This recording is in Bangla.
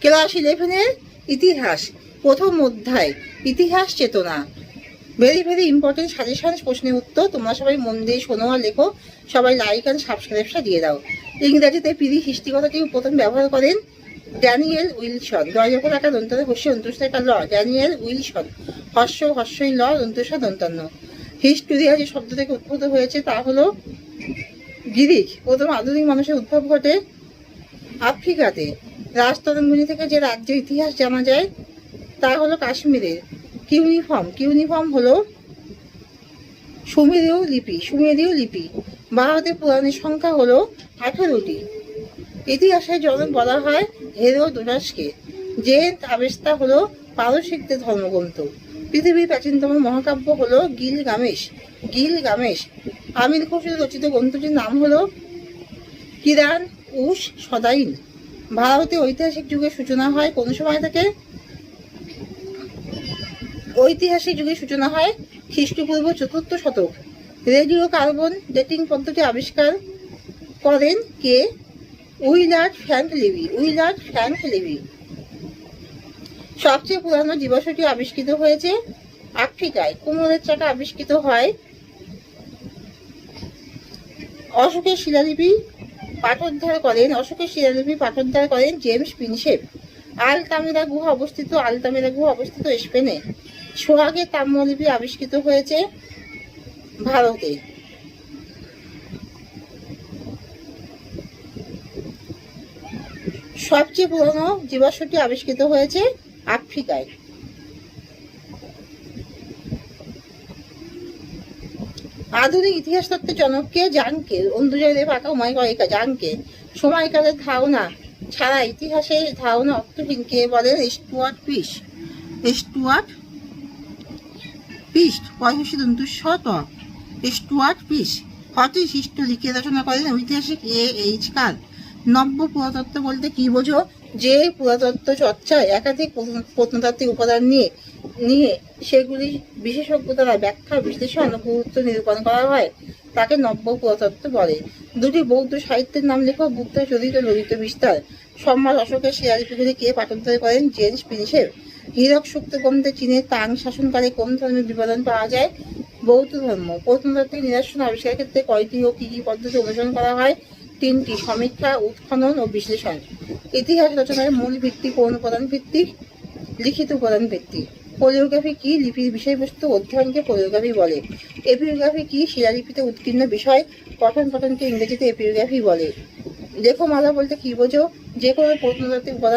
ক্লাস 11-এর ইতিহাস, প্রথম অধ্যায় ইতিহাস চেতনা। ভেরি ভেরি ইম্পর্টেন্ট সাজেশন, প্রশ্নের উত্তর। তোমরা সবাই মন দিয়ে শোনো আর লেখো। সবাই লাইক অ্যান্ড সাবস্ক্রাইবটা দিয়ে দাও। ইংরেজিতে পিরি হিস্ট্রি কথাটি প্রথম ব্যবহার করেন ড্যানিয়েল উইলসন। দয়জপর একটা দন্তরে হস্যই অন্তুষ্ঠা ল, ড্যানিয়েল উইলসন। হস্যই ল, দন্তস্ব দন্তান্ন। হিস্টোরিয়া যে শব্দ থেকে উদ্ভূত হয়েছে তা হলো গ্রিক। প্রথম আধুনিক মানুষের উদ্ভব ঘটে আফ্রিকাতে। রাজতরঙ্গিনী থেকে যে রাজ্যের ইতিহাস জানা যায় তা হলো কাশ্মীরের। কিউনিফর্ম হলো সুমেরীয় লিপি। ভারতের পুরাণের সংখ্যা হলো 18টি। ইতিহাসের জনক বলা হয় হেরোডোটাসকে। যে আবেস্তা হলো পারসিকদের ধর্মগ্রন্থ। পৃথিবীর প্রাচীনতম মহাকাব্য হলো গিলগামেশ। আমির খসরু রচিত গ্রন্থটির নাম হলো কিরান উস সদাইন। ভারতে ঐতিহাসিক যুগের সূচনা হয় কোন সময় থেকে? ঐতিহাসিক যুগের সূচনা হয় খ্রিস্টপূর্ব 4th শতক। রেডিও কার্বন ডেটিং পদ্ধতি আবিষ্কার করেন কে? Willard Frank Libby. সবচেয়ে পুরানো জীবাশ্মটি আবিষ্কৃত হয়েছে আফ্রিকায়। কুমোরের চাকা আবিষ্কৃত হয়। অশোকের শিলালিপি পাঠোদ্ধার করেন জেমস প্রিন্সেপ। আলতামিরা গুহা অবস্থিত স্পেনে। সোহাগের তাম্রলিপি আবিষ্কৃত হয়েছে ভারতে। সবচেয়ে পুরনো জীবাশ্মটি আবিষ্কৃত হয়েছে আফ্রিকায়। আধুনিক ইতিহাস তত্ত্বের জনককে? জানকে। অন্ধুজয়দেব আঁকা উমাইকা জানকে। সময়কালের ধারণা ছাড়া ইতিহাসের ধারণা অর্থহীন কে বলেন? স্টুয়ার্ট পিস্ট। 65 স্টুয়ার্ট পিস্ট। হটিশ হিস্টোরি কে রচনা করেন? ঐতিহাসিক এইচ কার। নব্য পুরাতত্ত্ব বলতে কি বোঝো? যে পুরাতত্ত্ব চর্চায় একাধিক প্রত্নতাত্ত্বিক উপাদান নিয়ে সেগুলি বিশেষজ্ঞ দ্বারা ব্যাখ্যা, বিশ্লেষণ ও গুরুত্ব নিরূপণ করা হয় তাকে নব্য পুরাতত্ত্ব বলে। দুটি বৌদ্ধ সাহিত্যের নাম লেখো। বুদ্ধ চরিত ললিত বিস্তার। সম্রাট অশোকের শিলালিপিগুলি কে পাঠোদ্ধার করেন? James Prinsep. হীরক সুক্ত গ্রন্থে চীনের তাং শাসনকালে কোন ধর্মের বিবরণ পাওয়া যায়? বৌদ্ধ ধর্ম। প্রত্নতাত্ত্বিক নিদর্শন আবিষ্কারের ক্ষেত্রে কয়টি ও কি কি পদ্ধতি অনুসরণ করা হয়? 3টি: সমীক্ষা, উৎখনন ও বিশ্লেষণ। ইতিহাস রচনার মূল ভিত্তি কোন উপাদান ভিত্তিক? লিখিত উপাদান ভিত্তিক। কোরিওগ্রাফি কি? লিপির বিষয়বস্তু অধ্যয়নকে কোরিওগ্রাফি বলে। এপিওগ্রাফি কি? শিলালিপিতে উৎকীর্ণ বিষয় পঠনকে ইংরেজিতে এপিওগ্রাফি বলে। লেখমালা বলতে কি বোঝো? যে কোনো প্রত্নতাত্ত্বিক উপাদান